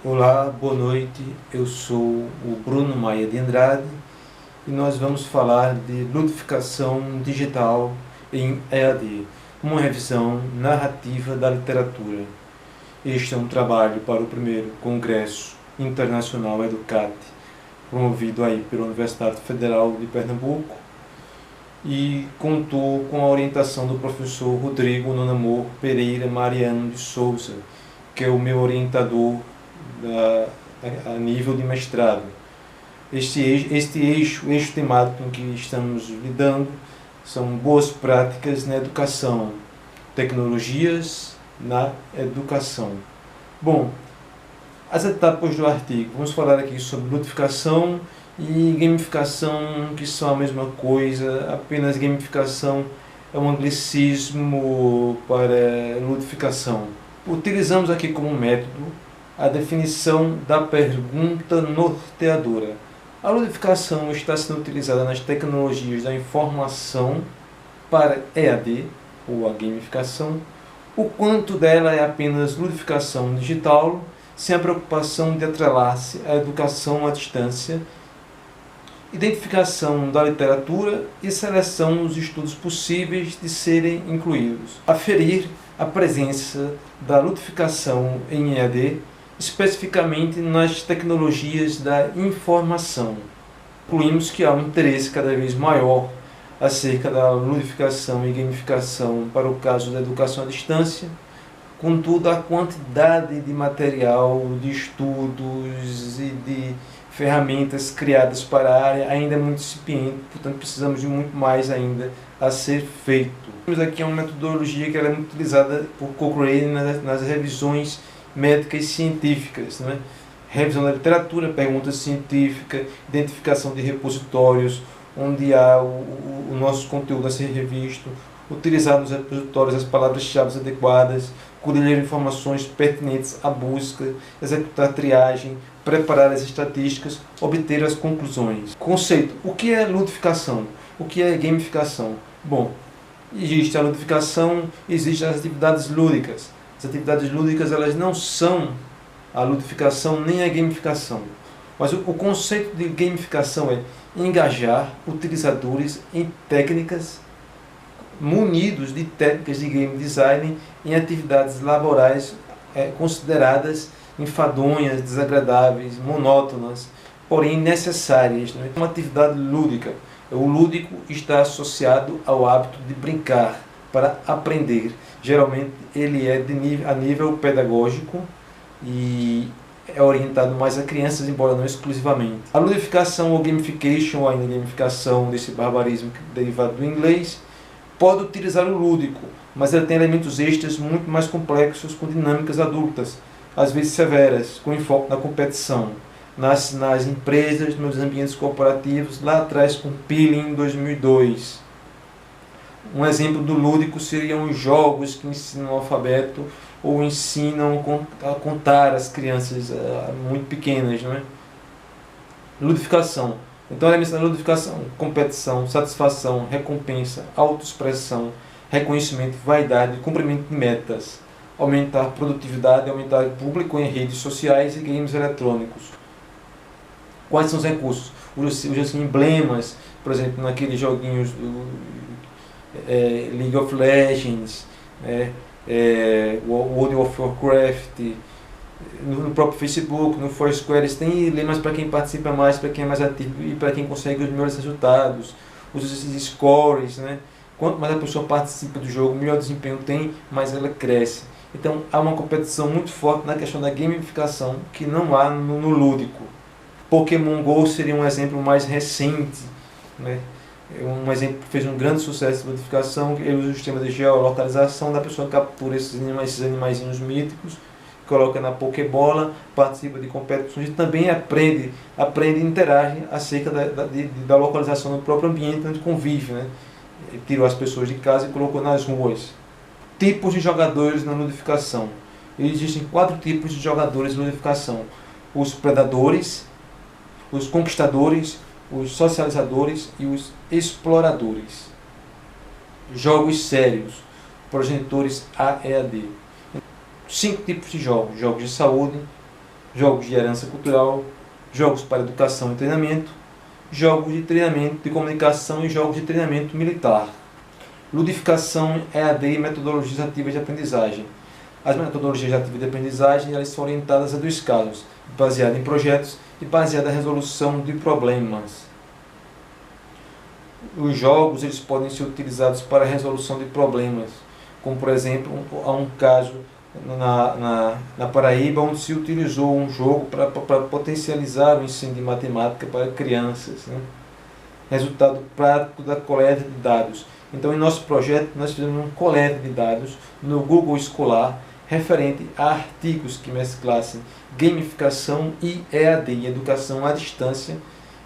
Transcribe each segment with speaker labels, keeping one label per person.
Speaker 1: Olá, boa noite. Eu sou o Bruno Maia de Andrade e nós vamos falar de ludificação digital em EAD, uma revisão narrativa da literatura. Este é um trabalho para o primeiro Congresso Internacional EduCat, promovido aí pela Universidade Federal de Pernambuco, e contou com a orientação do professor Rodrigo Nonamor Pereira Mariano de Souza, que é o meu orientador a nível de mestrado. Este eixo temático em que estamos lidando são boas práticas na educação, tecnologias na educação. Bom, as etapas do artigo. Vamos falar aqui sobre ludificação e gamificação, que são a mesma coisa, apenas gamificação é um anglicismo para ludificação. Utilizamos aqui como método a definição da pergunta norteadora. A ludificação está sendo utilizada nas tecnologias da informação para EAD, ou a gamificação, o quanto dela é apenas ludificação digital, sem a preocupação de atrelar-se à educação à distância, identificação da literatura e seleção dos estudos possíveis de serem incluídos. Aferir a presença da ludificação em EAD, especificamente nas tecnologias da informação. Concluímos que há um interesse cada vez maior acerca da ludificação e gamificação para o caso da educação à distância, contudo a quantidade de material, de estudos e de ferramentas criadas para a área ainda é muito incipiente, portanto precisamos de muito mais ainda a ser feito. Temos aqui uma metodologia que ela é muito utilizada por Cochrane nas revisões médicas científicas, né? Revisão da literatura, pergunta científica, identificação de repositórios onde há o nosso conteúdo a ser revisto, utilizar nos repositórios as palavras-chave adequadas, colher informações pertinentes à busca, executar triagem, preparar as estatísticas, obter as conclusões. Conceito: o que é ludificação? O que é gamificação? Bom, existe a ludificação, existem as atividades lúdicas. As atividades lúdicas elas não são a ludificação nem a gamificação. Mas o conceito de gamificação é engajar utilizadores em técnicas, munidos de técnicas de game design em atividades laborais consideradas enfadonhas, desagradáveis, monótonas, porém necessárias. Né? Uma atividade lúdica. O lúdico está associado ao hábito de brincar para aprender. Geralmente ele é a nível pedagógico e é orientado mais a crianças, embora não exclusivamente. A ludificação ou gamification, ou ainda gamificação desse barbarismo derivado do inglês, pode utilizar o lúdico, mas ela tem elementos extras muito mais complexos com dinâmicas adultas, às vezes severas, com enfoque na competição. Nas empresas, nos ambientes corporativos, lá atrás com Peeling em 2002. Um exemplo do lúdico seriam os jogos que ensinam o alfabeto ou ensinam a contar as crianças muito pequenas, não é? Ludificação. Então, elementos da ludificação: competição, satisfação, recompensa, autoexpressão, reconhecimento, vaidade, cumprimento de metas, aumentar produtividade, aumentar o público em redes sociais e games eletrônicos. Quais são os recursos? Os emblemas, por exemplo, naqueles joguinhos do League of Legends, World of Warcraft, no próprio Facebook, no Foursquare, eles têm lemas para quem participa mais, para quem é mais ativo e para quem consegue os melhores resultados, os scores, né? Quanto mais a pessoa participa do jogo, melhor desempenho tem, mais ela cresce. Então há uma competição muito forte na questão da gamificação que não há no lúdico. Pokémon GO seria um exemplo mais recente, né? Um exemplo que fez um grande sucesso de ludificação. Ele usa o sistema de geolocalização, da pessoa captura esses animaizinhos míticos, coloca na Pokébola, participa de competições e também aprende e interage acerca da localização do próprio ambiente onde convive, né? Ele tirou as pessoas de casa e colocou nas ruas. Tipos de jogadores na ludificação. Existem 4 tipos de jogadores na ludificação: os predadores, os conquistadores, os socializadores e os exploradores. Jogos sérios, progenitores AEAD. 5 tipos de jogos: jogos de saúde, jogos de herança cultural, jogos para educação e treinamento, jogos de treinamento de comunicação e jogos de treinamento militar. Ludificação, EAD e metodologias ativas de aprendizagem. As metodologias ativas de aprendizagem elas são orientadas a dois casos, baseadas em projetos e baseadas na resolução de problemas. Os jogos eles podem ser utilizados para a resolução de problemas, como por exemplo, há um caso na Paraíba onde se utilizou um jogo para potencializar o ensino de matemática para crianças, né? Resultado prático da coleta de dados. Então, em nosso projeto, nós fizemos uma coleta de dados no Google Escolar referente a artigos que mesclassem gamificação e EAD, educação à distância,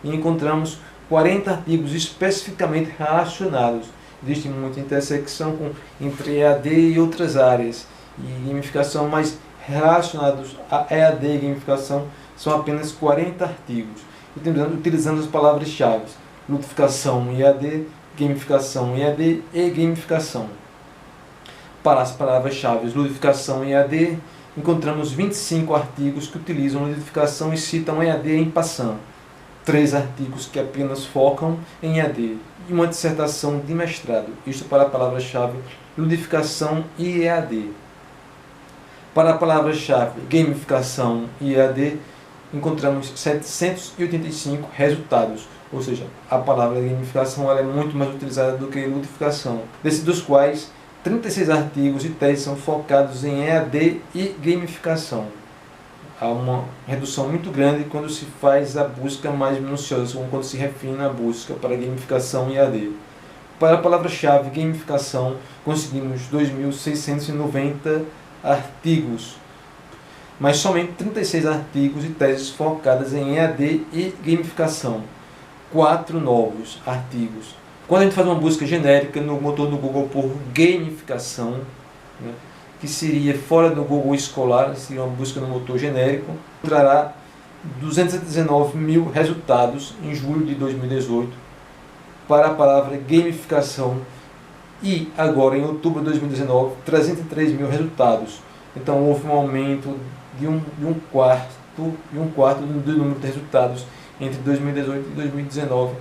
Speaker 1: e encontramos 40 artigos especificamente relacionados. Existe muita intersecção entre EAD e outras áreas, e gamificação, mas relacionados a EAD e gamificação são apenas 40 artigos, utilizando as palavras-chave: ludificação EAD, gamificação EAD e gamificação. Para as palavras-chave ludificação e EAD, encontramos 25 artigos que utilizam ludificação e citam EAD em passant, 3 artigos que apenas focam em EAD e uma dissertação de mestrado, isto para a palavra-chave ludificação e EAD. Para a palavra-chave gamificação e EAD, encontramos 785 resultados, ou seja, a palavra gamificação ela é muito mais utilizada do que ludificação, desses dos quais 36 artigos e teses são focados em EAD e gamificação. Há uma redução muito grande quando se faz a busca mais minuciosa, ou quando se refina a busca para gamificação e EAD. Para a palavra-chave gamificação, conseguimos 2.690 artigos, mas somente 36 artigos e teses focadas em EAD e gamificação. 4 novos artigos. Quando a gente faz uma busca genérica no motor do Google por gamificação, né, que seria fora do Google Escolar, seria uma busca no motor genérico, encontrará 219 mil resultados em julho de 2018 para a palavra gamificação e agora em outubro de 2019 303 mil resultados. Então houve um aumento de um quarto do número de resultados entre 2018 e 2019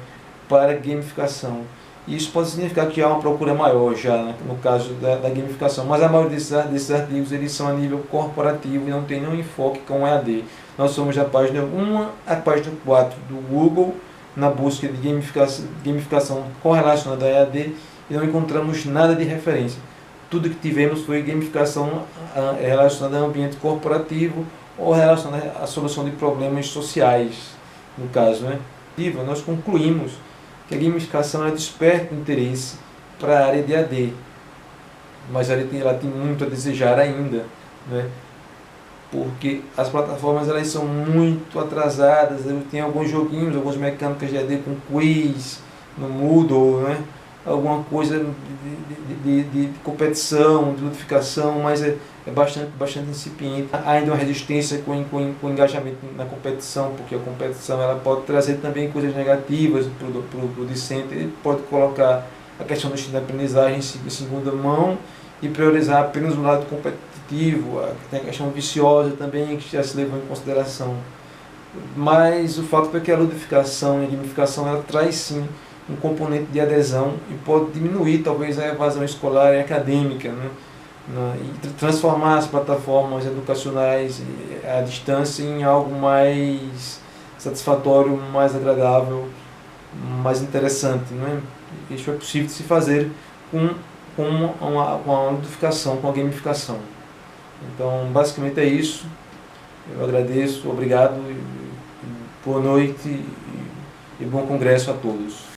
Speaker 1: para gamificação. E isso pode significar que há uma procura maior já no caso da gamificação, mas a maioria desses artigos eles são a nível corporativo e não tem nenhum enfoque com EAD. Nós somos da página 1 à página 4 do Google na busca de gamificação correlacionada a EAD e não encontramos nada de referência. Tudo que tivemos foi gamificação relacionada ao ambiente corporativo ou relacionada à solução de problemas sociais, no caso, né? Nós concluímos que a gamificação desperta interesse para a área de AD, mas ela tem muito a desejar ainda, né? Porque as plataformas elas são muito atrasadas, tem alguns joguinhos, algumas mecânicas de AD com quiz no Moodle, né? Alguma coisa de competição, de ludificação, mas é bastante incipiente. Há ainda uma resistência com o engajamento na competição, porque a competição ela pode trazer também coisas negativas para o discente. Ele pode colocar a questão do ensino de aprendizagem em segunda mão e priorizar apenas o lado competitivo. Tem a questão viciosa também, que já se levou em consideração. Mas o fato é que a ludificação e a gamificação ela traz sim um componente de adesão e pode diminuir talvez a evasão escolar e acadêmica, né? E transformar as plataformas educacionais à distância em algo mais satisfatório, mais agradável, mais interessante, né? Isso é possível de se fazer com uma ludificação, com a gamificação. Então, basicamente é isso. Eu agradeço, obrigado, boa noite e bom congresso a todos.